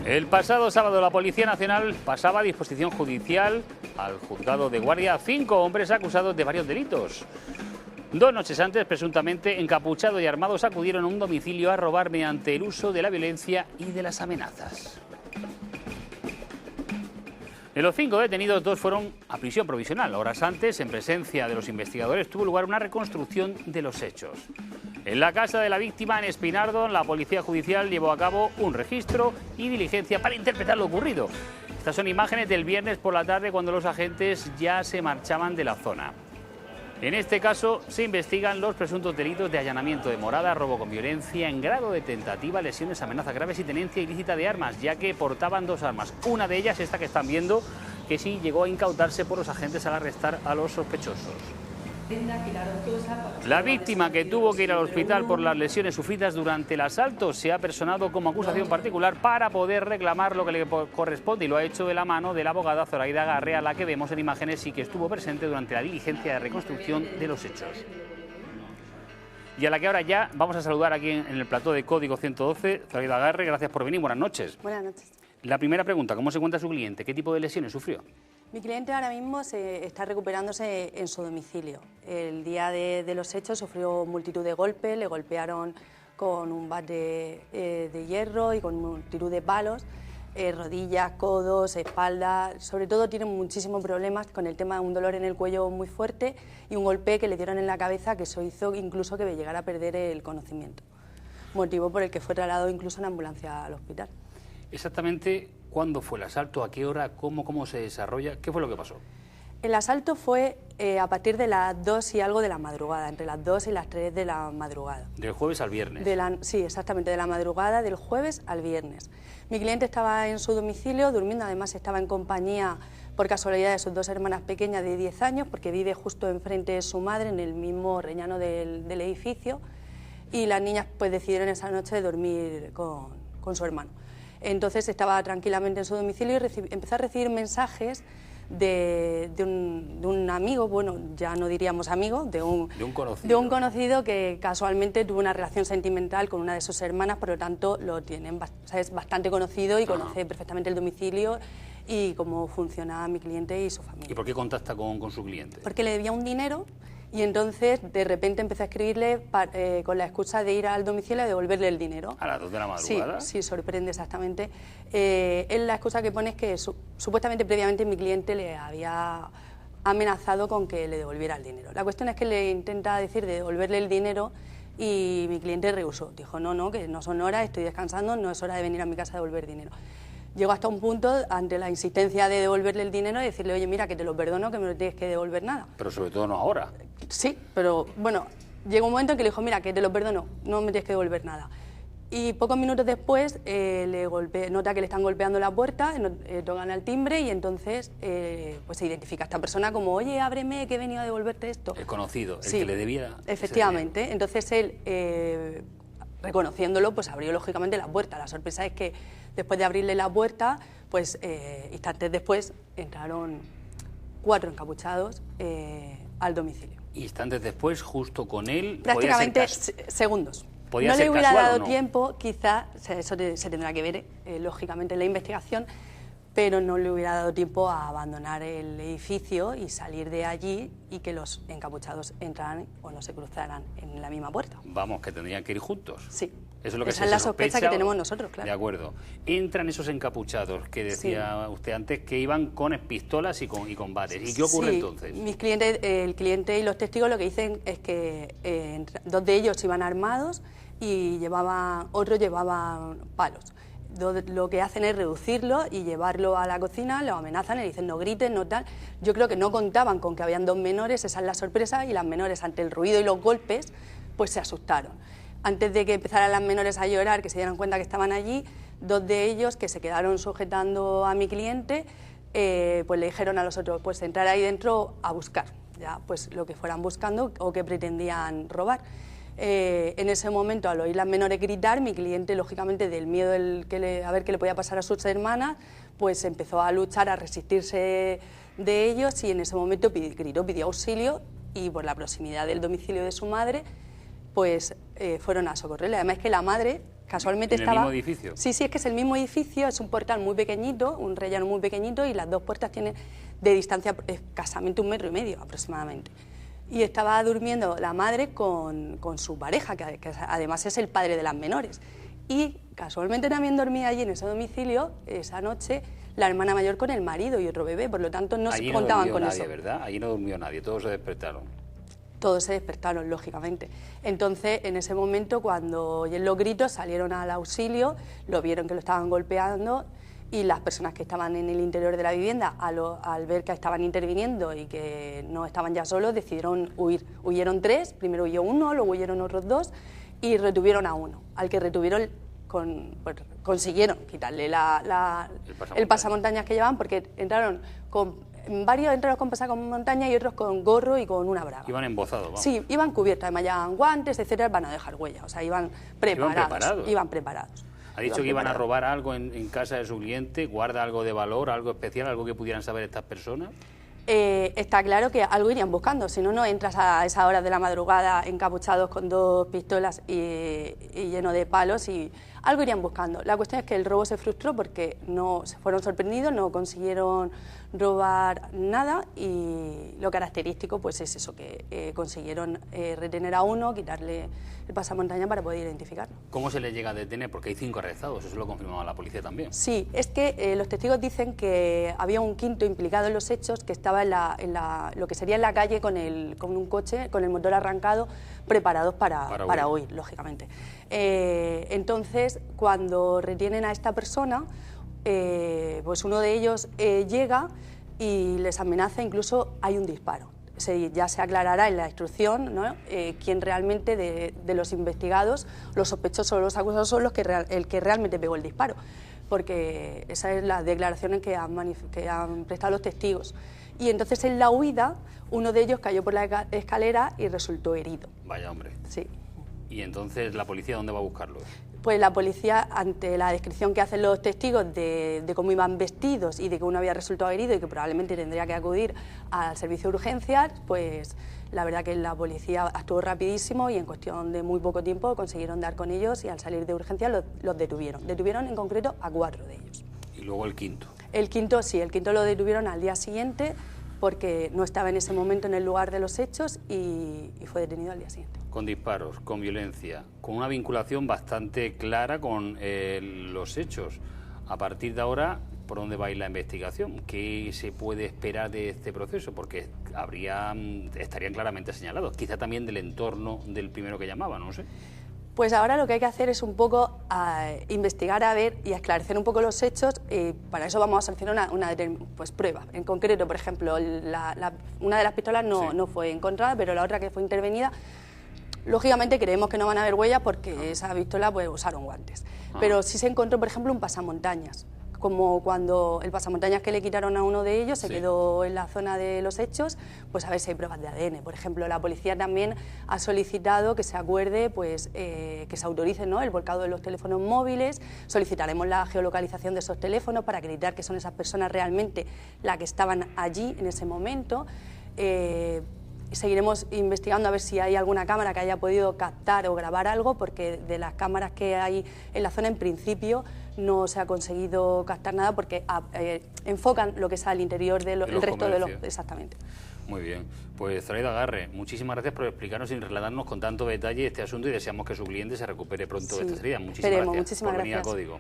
El pasado sábado la Policía Nacional pasaba a disposición judicial al juzgado de guardia a 5 hombres acusados de varios delitos. 2 noches antes, presuntamente encapuchados y armados, acudieron a un domicilio a robar mediante el uso de la violencia y de las amenazas. De los 5 detenidos, 2 fueron a prisión provisional. Horas antes, en presencia de los investigadores, tuvo lugar una reconstrucción de los hechos. En la casa de la víctima, en Espinardo, la Policía Judicial llevó a cabo un registro y diligencia para interpretar lo ocurrido. Estas son imágenes del viernes por la tarde, cuando los agentes ya se marchaban de la zona. En este caso, se investigan los presuntos delitos de allanamiento de morada, robo con violencia en grado de tentativa, lesiones, amenazas graves y tenencia ilícita de armas, ya que portaban 2 armas. Una de ellas, esta que están viendo, que sí llegó a incautarse por los agentes al arrestar a los sospechosos. La víctima, que tuvo que ir al hospital por las lesiones sufridas durante el asalto, se ha personado como acusación particular para poder reclamar lo que le corresponde, y lo ha hecho de la mano de la abogada Zoraida Garre, a la que vemos en imágenes y que estuvo presente durante la diligencia de reconstrucción de los hechos. Y a la que ahora ya vamos a saludar aquí en el plató de Código 112. Zoraida Garre, gracias por venir, buenas noches. Buenas noches. La primera pregunta, ¿cómo se encuentra su cliente? ¿Qué tipo de lesiones sufrió? Mi cliente ahora mismo está recuperándose en su domicilio. El día de los hechos sufrió multitud de golpes, le golpearon con un bate de hierro y con multitud de palos, rodillas, codos, espalda. Sobre todo tiene muchísimos problemas con el tema de un dolor en el cuello muy fuerte y un golpe que le dieron en la cabeza, que eso hizo incluso que llegara a perder el conocimiento. Motivo por el que fue trasladado incluso en ambulancia al hospital. Exactamente, ¿cuándo fue el asalto? ¿A qué hora? ¿Cómo se desarrolla? ¿Qué fue lo que pasó? El asalto fue a partir de las 2 y algo de la madrugada, entre las 2 y las 3 de la madrugada. ¿Del jueves al viernes? Sí, exactamente, de la madrugada del jueves al viernes. Mi cliente estaba en su domicilio durmiendo, además estaba en compañía, por casualidad, de sus 2 hermanas pequeñas de 10 años, porque vive justo enfrente de su madre, en el mismo rellano del edificio, y las niñas pues decidieron esa noche dormir con su hermano. Entonces estaba tranquilamente en su domicilio y empezó a recibir mensajes de un amigo, bueno, ya no diríamos amigo, de un conocido que casualmente tuvo una relación sentimental con una de sus hermanas, por lo tanto es bastante conocido y conoce perfectamente el domicilio y cómo funciona mi cliente y su familia. ¿Y por qué contacta con su cliente? Porque le debía un dinero. Y entonces, de repente, empecé a escribirle con la excusa de ir al domicilio y devolverle el dinero. ¿A las 2 de la madrugada? Sí, sorprende exactamente. Él, la excusa que pone es que supuestamente previamente mi cliente le había amenazado con que le devolviera el dinero. La cuestión es que le intenta decir de devolverle el dinero y mi cliente rehusó. Dijo, no, que no son horas, estoy descansando, no es hora de venir a mi casa a devolver dinero. Llegó hasta un punto, ante la insistencia de devolverle el dinero, y decirle, oye, mira, que te lo perdono, que me lo tienes que devolver nada. Pero sobre todo no ahora. Sí, pero bueno, llegó un momento en que le dijo, mira, que te lo perdono, no me tienes que devolver nada. Y pocos minutos después nota que le están golpeando la puerta, tocan al timbre y entonces pues se identifica a esta persona como, oye, ábreme, que he venido a devolverte esto. El conocido, el sí, que le debía. Efectivamente, entonces él, reconociéndolo, pues abrió lógicamente la puerta. La sorpresa es que después de abrirle la puerta, pues instantes después entraron 4 encapuchados al domicilio. Instantes después, justo con él... Prácticamente segundos. No le hubiera dado tiempo, quizá, eso se tendrá que ver, lógicamente, en la investigación, pero no le hubiera dado tiempo a abandonar el edificio y salir de allí y que los encapuchados entraran o no se cruzaran en la misma puerta. Vamos, que tendrían que ir juntos. Sí. Eso es lo que Esa es la sospecha que tenemos nosotros, claro. De acuerdo. Entran esos encapuchados que decía usted antes, que iban con pistolas y con bates. ¿Y qué ocurre entonces? El cliente y los testigos lo que dicen es que 2 de ellos iban armados y otros llevaban palos. Lo que hacen es reducirlo y llevarlo a la cocina, lo amenazan, le dicen no grites, no tal. Yo creo que no contaban con que habían 2 menores, esa es la sorpresa, y las menores, ante el ruido y los golpes, pues se asustaron. Antes de que empezaran las menores a llorar, que se dieran cuenta que estaban allí, 2 de ellos, que se quedaron sujetando a mi cliente, pues le dijeron a los otros, pues entrar ahí dentro a buscar, ya pues lo que fueran buscando o que pretendían robar. En ese momento, al oír las menores gritar, mi cliente, lógicamente, del miedo a ver qué le podía pasar a sus hermanas, pues empezó a luchar, a resistirse de ellos, y en ese momento gritó, pidió auxilio, y por la proximidad del domicilio de su madre, pues fueron a socorrerle. Además, que la madre, casualmente ¿En el estaba... mismo edificio? Sí, sí, es que es el mismo edificio, es un portal muy pequeñito, un rellano muy pequeñito, y las dos puertas tienen de distancia escasamente 1,5 metros aproximadamente. Y estaba durmiendo la madre con su pareja, que además es el padre de las menores. Y casualmente también dormía allí en ese domicilio esa noche la hermana mayor con el marido y otro bebé, por lo tanto no se contaban con nadie, eso. ¿verdad? Allí no durmió nadie, todos se despertaron. Todos se despertaron, lógicamente. Entonces, en ese momento, cuando oyen los gritos, salieron al auxilio, lo vieron que lo estaban golpeando, y las personas que estaban en el interior de la vivienda, al ver que estaban interviniendo y que no estaban ya solos, decidieron huir. Huyeron 3, primero huyó uno, luego huyeron otros 2, y retuvieron a uno, al que retuvieron consiguieron quitarle el pasamontañas que llevaban, porque entraron varios entraron con pasamontañas y otros con gorro y con una braga. Iban embozados, vamos. Sí, iban cubiertos, además llevaban guantes, etcétera, van a dejar huellas, o sea, iban preparados. Iban preparados. Ha dicho que iban a robar algo en casa de su cliente. ¿Guarda algo de valor, algo especial, algo que pudieran saber estas personas? Está claro que algo irían buscando, si no, no entras a esas horas de la madrugada encapuchados con 2 pistolas y lleno de palos, y algo irían buscando. La cuestión es que el robo se frustró porque no se fueron sorprendidos, no consiguieron robar nada, y lo característico pues es eso, que consiguieron retener a uno, quitarle el pasamontaña para poder identificarlo. ¿Cómo se les llega a detener? Porque hay 5 arrestados, eso lo confirmaba la policía también. Sí, es que los testigos dicen que había un quinto implicado en los hechos, que estaba en lo que sería en la calle con un coche, con el motor arrancado, preparados para huir, lógicamente. Entonces, cuando retienen a esta persona, pues uno de ellos llega y les amenaza, incluso hay un disparo. Ya se aclarará en la instrucción, ¿no? Quién realmente de los investigados, los sospechosos o los acusados son el que realmente pegó el disparo, porque esas son las declaraciones que han prestado los testigos. Y entonces en la huida uno de ellos cayó por la escalera y resultó herido. Vaya hombre. Sí. ¿Y entonces la policía dónde va a buscarlo? Pues la policía, ante la descripción que hacen los testigos de cómo iban vestidos y de que uno había resultado herido y que probablemente tendría que acudir al servicio de urgencias, pues la verdad que la policía actuó rapidísimo y en cuestión de muy poco tiempo consiguieron dar con ellos, y al salir de urgencias los detuvieron. Detuvieron en concreto a 4 de ellos. ¿Y luego el quinto? El quinto sí, el quinto lo detuvieron al día siguiente porque no estaba en ese momento en el lugar de los hechos y fue detenido al día siguiente. Con disparos, con violencia, con una vinculación bastante clara con los hechos. A partir de ahora, ¿por dónde va a ir la investigación? ¿Qué se puede esperar de este proceso? Porque estarían claramente señalados, quizá también del entorno del primero que llamaba, no sé. Pues ahora lo que hay que hacer es un poco investigar, a ver y a esclarecer un poco los hechos. Para eso vamos a hacer una prueba. En concreto, por ejemplo, una de las pistolas no fue encontrada, pero la otra que fue intervenida, lógicamente creemos que no van a haber huellas porque esa pistola pues usaron guantes. Pero sí se encontró, por ejemplo, un pasamontañas, como cuando el pasamontañas que le quitaron a uno de ellos se quedó en la zona de los hechos, pues a ver si hay pruebas de ADN. Por ejemplo, la policía también ha solicitado que se acuerde, pues que se autorice, ¿no?, el volcado de los teléfonos móviles. Solicitaremos la geolocalización de esos teléfonos para acreditar que son esas personas realmente las que estaban allí en ese momento. Seguiremos investigando a ver si hay alguna cámara que haya podido captar o grabar algo, porque de las cámaras que hay en la zona, en principio, no se ha conseguido captar nada porque enfocan lo que es al interior del resto de los... Exactamente. Muy bien. Pues Zoraida Agarre, muchísimas gracias por explicarnos y relatarnos con tanto detalle este asunto, y deseamos que su cliente se recupere pronto de estas heridas. Muchísimas gracias por venir a Código.